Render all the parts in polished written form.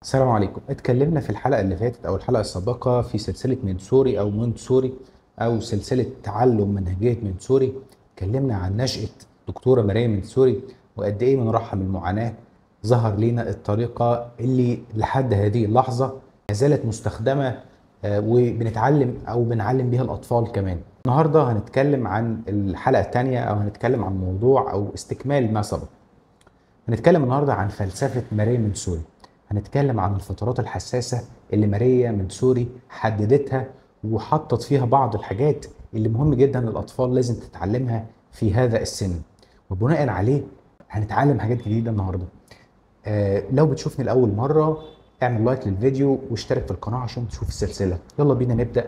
السلام عليكم. اتكلمنا في الحلقة اللي فاتت أو الحلقة السابقة في سلسلة مونتسوري أو مونتسوري أو سلسلة تعلم منهجية مونتسوري. اتكلمنا عن نشأة دكتورة ماريا مونتسوري وقد إيه من رحم المعاناة ظهر لنا الطريقة اللي لحد هذه اللحظة ما زالت مستخدمة، وبنتعلم أو بنعلم بيها الأطفال كمان. النهاردة هنتكلم عن الحلقة الثانية أو هنتكلم عن موضوع أو استكمال ما سبق. هنتكلم النهارده عن فلسفة ماريا مونتسوري. هنتكلم عن الفترات الحساسة اللي ماريا مونتسوري حددتها وحطت فيها بعض الحاجات اللي مهم جدا للأطفال لازم تتعلمها في هذا السن، وبناء عليه هنتعلم حاجات جديدة النهارده. لو بتشوفني لأول مرة اعمل لايك للفيديو واشترك في القناة عشان تشوف السلسلة. يلا بينا نبدأ.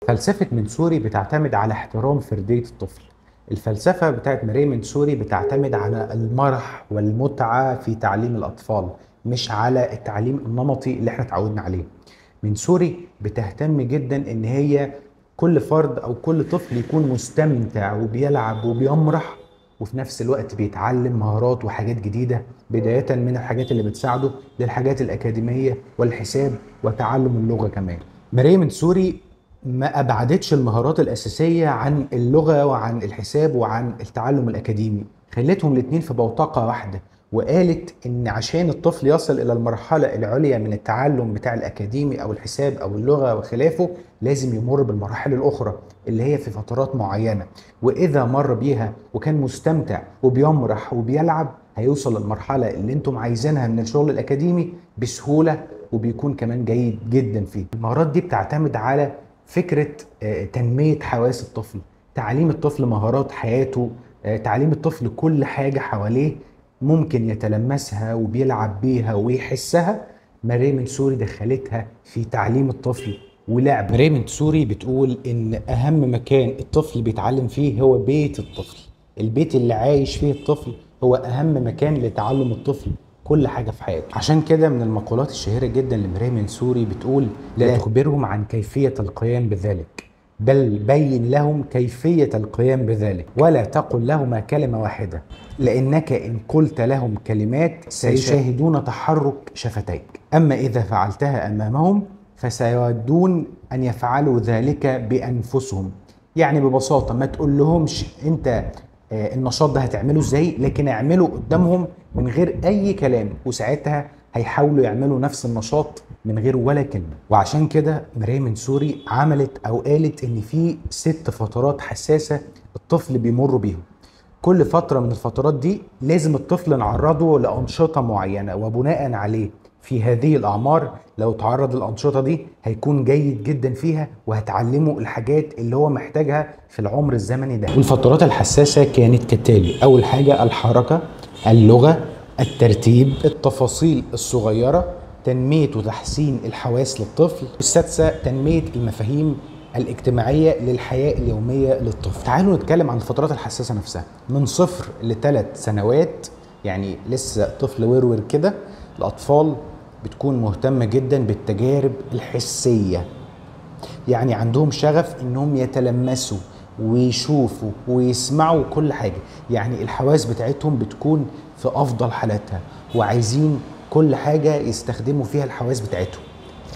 فلسفة مونتسوري بتعتمد على احترام فردية الطفل. الفلسفة بتاعت ماريا مونتسوري بتعتمد على المرح والمتعة في تعليم الأطفال، مش على التعليم النمطي اللي احنا اتعودنا عليه. مونتسوري بتهتم جدا ان هي كل فرد او كل طفل يكون مستمتع وبيلعب وبيمرح، وفي نفس الوقت بيتعلم مهارات وحاجات جديدة، بداية من الحاجات اللي بتساعده للحاجات الأكاديمية والحساب وتعلم اللغة كمان. ماريا مونتسوري ما أبعدتش المهارات الأساسية عن اللغة وعن الحساب وعن التعلم الأكاديمي، خلتهم الاتنين في بوتقة واحدة، وقالت إن عشان الطفل يصل إلى المرحلة العليا من التعلم بتاع الأكاديمي أو الحساب أو اللغة وخلافه لازم يمر بالمراحل الأخرى اللي هي في فترات معينة، وإذا مر بيها وكان مستمتع وبيمرح وبيلعب هيوصل للمرحلة اللي انتم عايزينها من الشغل الأكاديمي بسهولة، وبيكون كمان جيد جدا فيه. المهارات دي بتعتمد على فكرة تنمية حواس الطفل، تعليم الطفل مهارات حياته، تعليم الطفل كل حاجة حواليه ممكن يتلمسها وبيلعب بيها ويحسها. ماريا مونتسوري دخلتها في تعليم الطفل ولعب. ماريا مونتسوري بتقول إن أهم مكان الطفل بيتعلم فيه هو بيت الطفل. البيت اللي عايش فيه الطفل هو أهم مكان لتعلم الطفل كل حاجة في حياته. عشان كده من المقولات الشهيرة جدا لماريا مونتسوري بتقول: لا تخبرهم عن كيفية القيام بذلك، بل بين لهم كيفية القيام بذلك، ولا تقل لهما كلمة واحدة، لأنك إن قلت لهم كلمات سيشاهدون تحرك شفتيك، أما إذا فعلتها أمامهم فسيودون أن يفعلوا ذلك بأنفسهم. يعني ببساطة ما تقول لهمش أنت النشاط ده هتعمله ازاي، لكن اعمله قدامهم من غير اي كلام، وساعتها هيحاولوا يعملوا نفس النشاط من غير ولا كلمه. وعشان كده ماريا مونتسوري عملت او قالت ان في 6 فترات حساسه الطفل بيمر بيهم. كل فتره من الفترات دي لازم الطفل نعرضه لانشطه معينه، وبناء عليه في هذه الأعمار لو تعرض للأنشطة دي هيكون جيد جدا فيها، وهتعلمه الحاجات اللي هو محتاجها في العمر الزمني ده. والفترات الحساسة كانت كالتالي: أول حاجة الحركة، اللغة، الترتيب، التفاصيل الصغيرة، تنمية وتحسين الحواس للطفل، السادسة تنمية المفاهيم الاجتماعية للحياة اليومية للطفل. تعالوا نتكلم عن الفترات الحساسة نفسها. من 0 ل3 سنوات، يعني لسه طفل ورور كده، الأطفال بتكون مهتمة جدا بالتجارب الحسية، يعني عندهم شغف انهم يتلمسوا ويشوفوا ويسمعوا كل حاجة، يعني الحواس بتاعتهم بتكون في افضل حالاتها، وعايزين كل حاجة يستخدموا فيها الحواس بتاعتهم.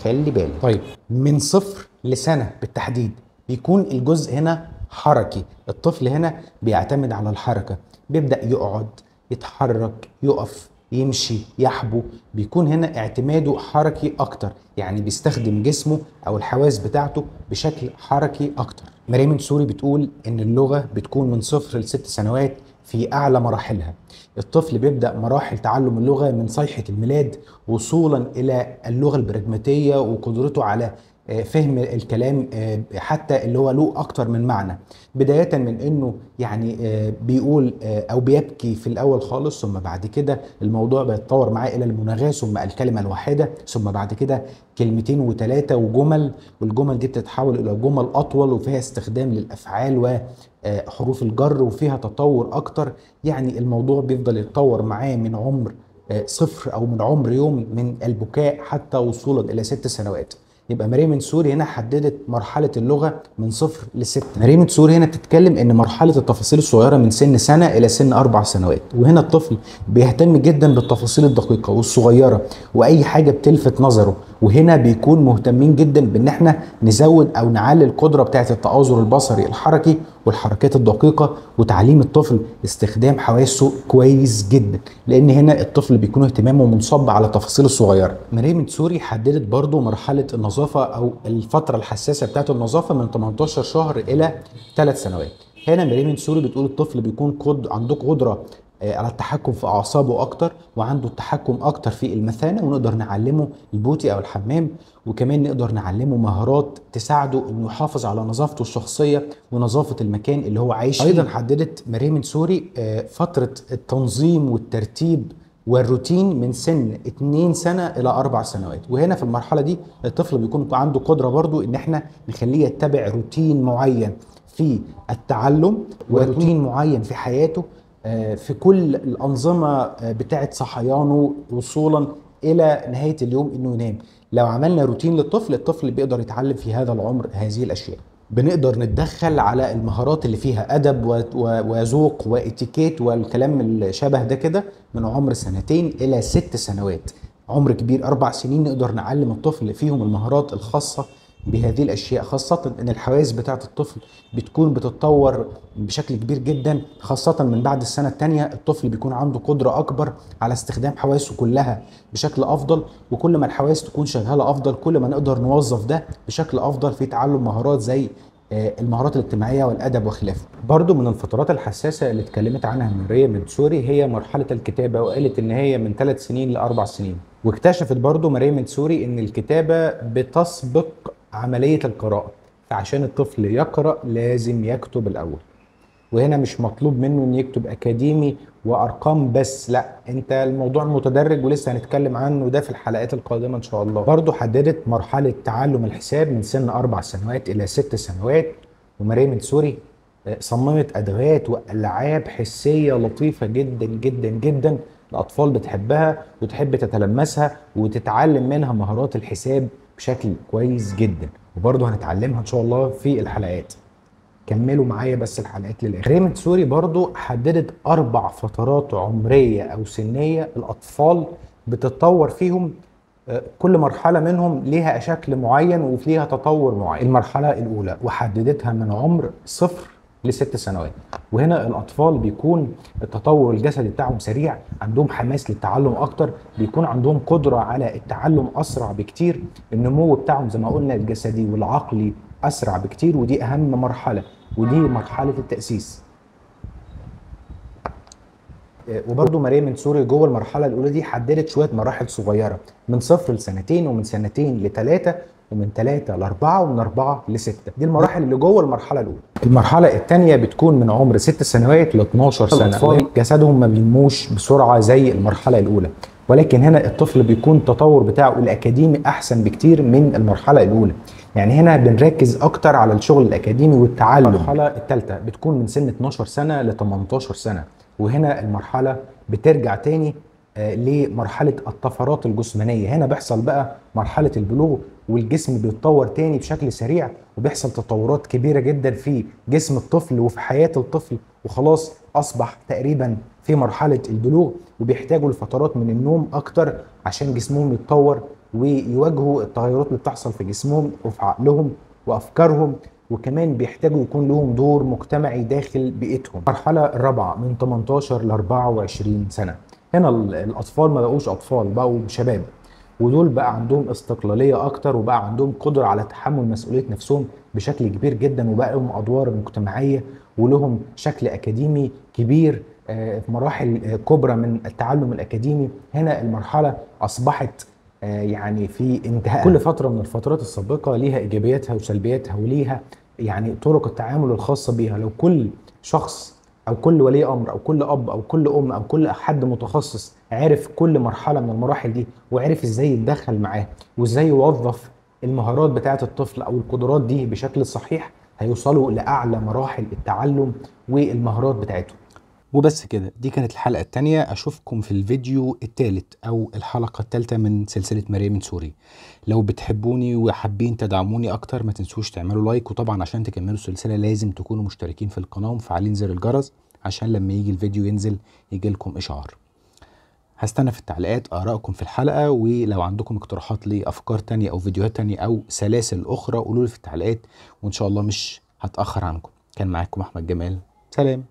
خلي بالك. طيب من 0 لسنة بالتحديد بيكون الجزء هنا حركي. الطفل هنا بيعتمد على الحركة، بيبدأ يقعد، يتحرك، يقف، يمشي، يحبو، بيكون هنا اعتماده حركي اكتر، يعني بيستخدم جسمه او الحواس بتاعته بشكل حركي اكتر. ماريا مونتسوري بتقول ان اللغة بتكون من 0 ل6 سنوات في اعلى مراحلها. الطفل بيبدأ مراحل تعلم اللغة من صيحة الميلاد وصولا الى اللغة البراجماتية وقدرته على فهم الكلام، حتى اللي هو له اكتر من معنى، بداية من انه يعني بيقول او بيبكي في الاول خالص، ثم بعد كده الموضوع بيتطور معاه الى المناغاة، ثم الكلمة الواحدة، ثم بعد كده كلمتين و3 وجمل، والجمل دي بتتحول الى جمل اطول وفيها استخدام للافعال وحروف الجر وفيها تطور اكتر. يعني الموضوع بيفضل يتطور معاه من عمر صفر او من عمر يوم من البكاء حتى وصولا الى 6 سنوات. يبقى مريم منصوري هنا حددت مرحله اللغه من صفر لستة. مريم منصوري هنا بتتكلم ان مرحله التفاصيل الصغيره من سن سنه الى سن 4 سنوات، وهنا الطفل بيهتم جدا بالتفاصيل الدقيقه والصغيره واي حاجه بتلفت نظره، وهنا بيكون مهتمين جدا بان احنا نزود او نعلي القدره بتاعه التآزر البصري الحركي والحركات الدقيقه، وتعليم الطفل استخدام حواسه كويس جدا، لان هنا الطفل بيكون اهتمامه منصب على التفاصيل الصغيره. مريم منصوري حددت برضو مرحله النظافه او الفتره الحساسه بتاعه النظافه من 18 شهر الى 3 سنوات. هنا مريم منصوري بتقول الطفل بيكون عنده قدره على التحكم في اعصابه اكتر، وعنده التحكم اكتر في المثانه، ونقدر نعلمه البوتي او الحمام، وكمان نقدر نعلمه مهارات تساعده انه يحافظ على نظافته الشخصيه ونظافه المكان اللي هو عايش فيه. ايضا حددت مريم منصوري فتره التنظيم والترتيب والروتين من سن 2 سنه الى 4 سنوات، وهنا في المرحله دي الطفل بيكون عنده قدره برضو ان احنا نخليه يتبع روتين معين في التعلم وروتين معين في حياته، في كل الأنظمة بتاعة صحيانه وصولا إلى نهاية اليوم إنه ينام. لو عملنا روتين للطفل، الطفل بيقدر يتعلم في هذا العمر هذه الأشياء. بنقدر نتدخل على المهارات اللي فيها أدب وذوق وإتيكيت والكلام اللي شبه ده كده من عمر 2 إلى 6 سنوات. عمر كبير 4 سنين نقدر نعلم الطفل فيهم المهارات الخاصة بهذه الاشياء، خاصه ان الحواس بتاعه الطفل بتكون بتتطور بشكل كبير جدا، خاصه من بعد السنه الثانيه الطفل بيكون عنده قدره اكبر على استخدام حواسه كلها بشكل افضل، وكل ما الحواس تكون شغاله افضل كل ما نقدر نوظف ده بشكل افضل في تعلم مهارات زي المهارات الاجتماعيه والادب وخلافه. برضو من الفترات الحساسه اللي اتكلمت عنها مريم منصوري هي مرحله الكتابه، وقالت ان هي من 3 سنين ل4 سنين. واكتشفت برضو مريم منصوري ان الكتابه بتسبق عمليه القراءه، فعشان الطفل يقرا لازم يكتب الاول. وهنا مش مطلوب منه ان يكتب اكاديمي وارقام بس، لا، انت الموضوع متدرج ولسه هنتكلم عنه ده في الحلقات القادمه ان شاء الله. برضو حددت مرحله تعلم الحساب من سن 4 سنوات الى 6 سنوات، ومريم منصوري صممت ادوات والعاب حسيه لطيفه جدا جدا جدا الاطفال بتحبها وتحب تتلمسها وتتعلم منها مهارات الحساب بشكل كويس جدا، وبرضو هنتعلمها ان شاء الله في الحلقات. كملوا معايا بس الحلقات للاخر. مريم منصوري برضو حددت 4 فترات عمريه او سنيه الاطفال بتتطور فيهم، كل مرحله منهم ليها شكل معين وفيها تطور معين. المرحله الاولى وحددتها من عمر 0 ل6 سنوات، وهنا الاطفال بيكون التطور الجسدي بتاعهم سريع، عندهم حماس للتعلم اكتر، بيكون عندهم قدره على التعلم اسرع بكتير، النمو بتاعهم زي ما قلنا الجسدي والعقلي اسرع بكتير، ودي اهم مرحله، ودي مرحله التاسيس. وبرده مريم منصوري جوه المرحله الاولى دي حددت شويه مراحل صغيره من 0 ل2 ومن 2 ل3 ومن 3 ل4 ومن 4 ل6. دي المراحل اللي جوه المرحله الاولى. المرحله الثانيه بتكون من عمر 6 سنوات ل 12 سنه. الاطفال جسدهم ما بينموش بسرعه زي المرحله الاولى، ولكن هنا الطفل بيكون التطور بتاعه الاكاديمي احسن بكتير من المرحله الاولى. يعني هنا بنركز اكتر على الشغل الاكاديمي والتعلم. المرحله الثالثه بتكون من سن 12 سنه ل 18 سنه، وهنا المرحله بترجع تاني لمرحله الطفرات الجسمانيه. هنا بيحصل بقى مرحله البلوغ والجسم بيتطور تاني بشكل سريع، وبيحصل تطورات كبيره جدا في جسم الطفل وفي حياه الطفل، وخلاص اصبح تقريبا في مرحله البلوغ، وبيحتاجوا لفترات من النوم اكتر عشان جسمهم يتطور ويواجهوا التغيرات اللي بتحصل في جسمهم وفي عقلهم وافكارهم، وكمان بيحتاجوا يكون لهم دور مجتمعي داخل بيئتهم. المرحله الرابعه من 18 ل 24 سنه، هنا الاطفال ما بقوش اطفال، بقوا شباب، ودول بقى عندهم استقلاليه اكتر، وبقى عندهم قدره على تحمل مسؤوليه نفسهم بشكل كبير جدا، وبقى لهم ادوار مجتمعيه ولهم شكل اكاديمي كبير في مراحل كبرى من التعلم الاكاديمي. هنا المرحله اصبحت يعني في انتهاء. كل فتره من الفترات السابقه ليها ايجابياتها وسلبياتها، وليها يعني طرق التعامل الخاصه بيها. لو كل شخص او كل ولي امر او كل اب او كل ام او كل حد متخصص عرف كل مرحله من المراحل دي، وعرف ازاي يتدخل معاه وازاي يوظف المهارات بتاعه الطفل او القدرات دي بشكل صحيح، هيوصلوا لاعلى مراحل التعلم والمهارات بتاعتهم. وبس كده، دي كانت الحلقة التانية. أشوفكم في الفيديو التالت أو الحلقة التالتة من سلسلة مريم سوري. لو بتحبوني وحابين تدعموني أكتر ما تنسوش تعملوا لايك، وطبعا عشان تكملوا السلسلة لازم تكونوا مشتركين في القناة ومفعلين زر الجرس عشان لما يجي الفيديو ينزل يجيلكم إشعار. هستنى في التعليقات آرائكم في الحلقة، ولو عندكم اقتراحات لأفكار تانية أو فيديوهات تانية أو سلاسل أخرى قولولي في التعليقات، وإن شاء الله مش هتأخر عنكم. كان معاكم أحمد جمال، سلام.